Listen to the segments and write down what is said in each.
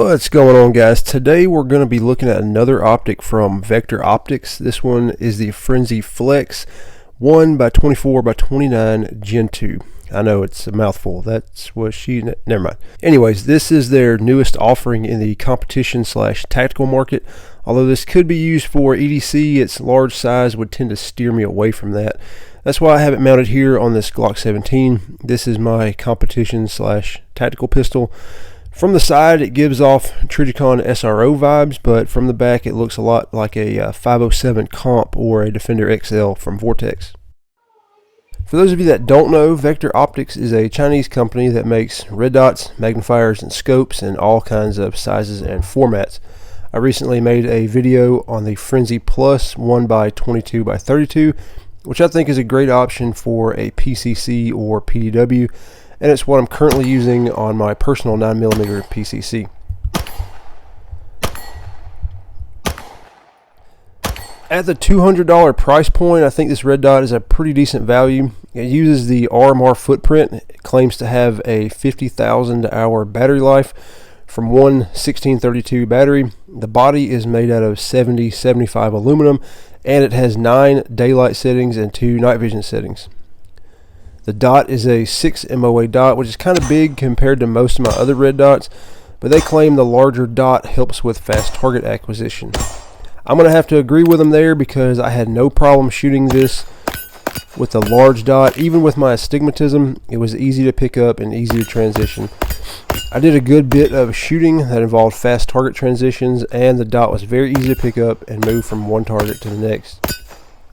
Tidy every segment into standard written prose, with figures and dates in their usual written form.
What's going on, guys? Today we're going to be looking at another optic from Vector Optics. This one is the Frenzy Flex 1x24x29 Gen 2. I know it's a mouthful. That's what never mind. Anyways, this is their newest offering in the competition / tactical market. Although this could be used for EDC, its large size would tend to steer me away from that. That's why I have it mounted here on this Glock 17. This is my competition / tactical pistol. From the side, it gives off Trijicon SRO vibes, but from the back, it looks a lot like a 507 Comp or a Defender XL from Vortex. For those of you that don't know, Vector Optics is a Chinese company that makes red dots, magnifiers, and scopes in all kinds of sizes and formats. I recently made a video on the Frenzy Plus 1x22x32, which I think is a great option for a PCC or PDW. And it's what I'm currently using on my personal 9mm PCC. At the $200 price point, I think this red dot is a pretty decent value. It uses the RMR footprint. It claims to have a 50,000 hour battery life from one 1632 battery. The body is made out of 70-75 aluminum, and it has 9 daylight settings and 2 night vision settings. The dot is a 6 MOA dot, which is kind of big compared to most of my other red dots, but they claim the larger dot helps with fast target acquisition. I'm going to have to agree with them there because I had no problem shooting this with the large dot. Even with my astigmatism, it was easy to pick up and easy to transition. I did a good bit of shooting that involved fast target transitions, and the dot was very easy to pick up and move from one target to the next.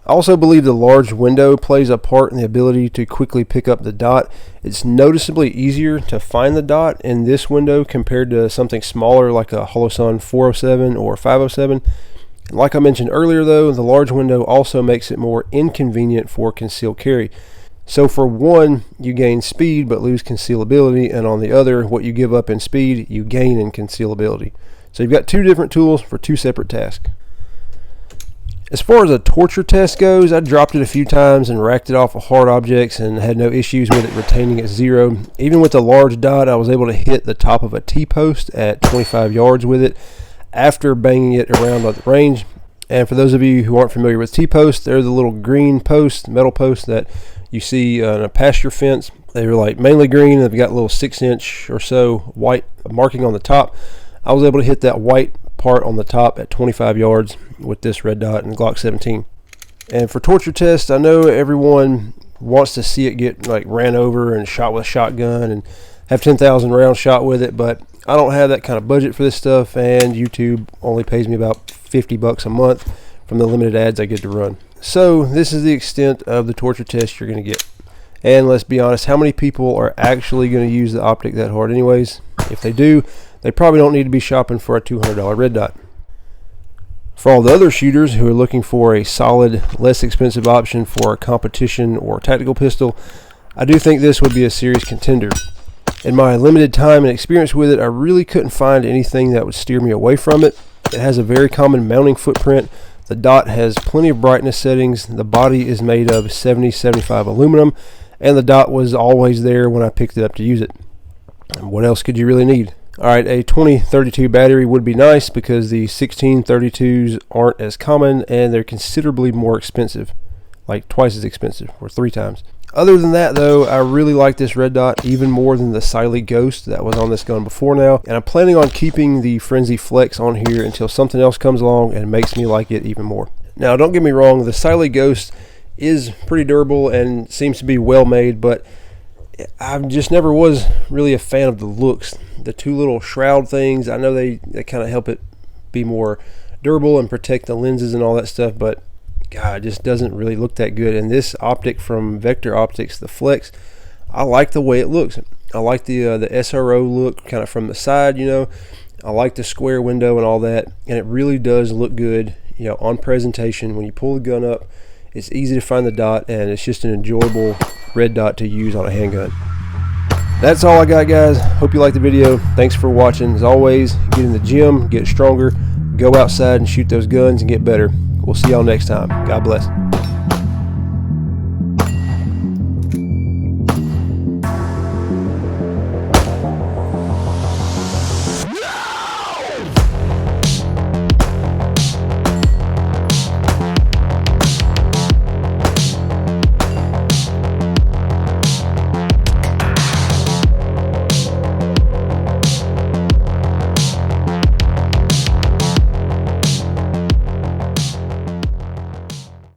I also believe the large window plays a part in the ability to quickly pick up the dot. It's noticeably easier to find the dot in this window compared to something smaller like a Holosun 407 or 507. And like I mentioned earlier though, the large window also makes it more inconvenient for concealed carry. So for one, you gain speed but lose concealability, and on the other, what you give up in speed, you gain in concealability. So you've got two different tools for two separate tasks. As far as a torture test goes, I dropped it a few times and racked it off of hard objects and had no issues with it retaining at 0. Even with the large dot, I was able to hit the top of a T-post at 25 yards with it after banging it around at the range. And for those of you who aren't familiar with T-posts, they're the little green posts, metal posts that you see on a pasture fence. They're like mainly green, and they've got a little 6-inch or so white marking on the top. I was able to hit that white part on the top at 25 yards with this red dot and Glock 17. And for torture tests, I know everyone wants to see it get like ran over and shot with a shotgun and have 10,000 rounds shot with it, but I don't have that kind of budget for this stuff, and YouTube only pays me about $50 a month from the limited ads I get to run. So this is the extent of the torture test you're going to get. And let's be honest, how many people are actually going to use the optic that hard anyways? If they do, they probably don't need to be shopping for a $200 red dot. For all the other shooters who are looking for a solid, less expensive option for a competition or tactical pistol, I do think this would be a serious contender. In my limited time and experience with it, I really couldn't find anything that would steer me away from it. It has a very common mounting footprint. The dot has plenty of brightness settings. The body is made of 70-75 aluminum, and the dot was always there when I picked it up to use it. And what else could you really need? Alright, a 2032 battery would be nice because the 1632s aren't as common and they're considerably more expensive, like twice as expensive, or 3 times. Other than that though, I really like this red dot even more than the Siley Ghost that was on this gun before now, and I'm planning on keeping the Frenzy Flex on here until something else comes along and makes me like it even more. Now don't get me wrong, the Siley Ghost is pretty durable and seems to be well made, but I just never was really a fan of the looks. The two little shroud things, I know they kind of help it be more durable and protect the lenses and all that stuff, but God, it just doesn't really look that good. And this optic from Vector Optics, the Flex, I like the way it looks. I like the SRO look kind of from the side, you know. I like the square window and all that, and it really does look good, you know, on presentation. When you pull the gun up, it's easy to find the dot, and it's just an enjoyable red dot to use on a handgun. That's all I got, guys. Hope you liked the video. Thanks for watching. As always, get in the gym, get stronger, go outside and shoot those guns and get better. We'll see y'all next time. God bless.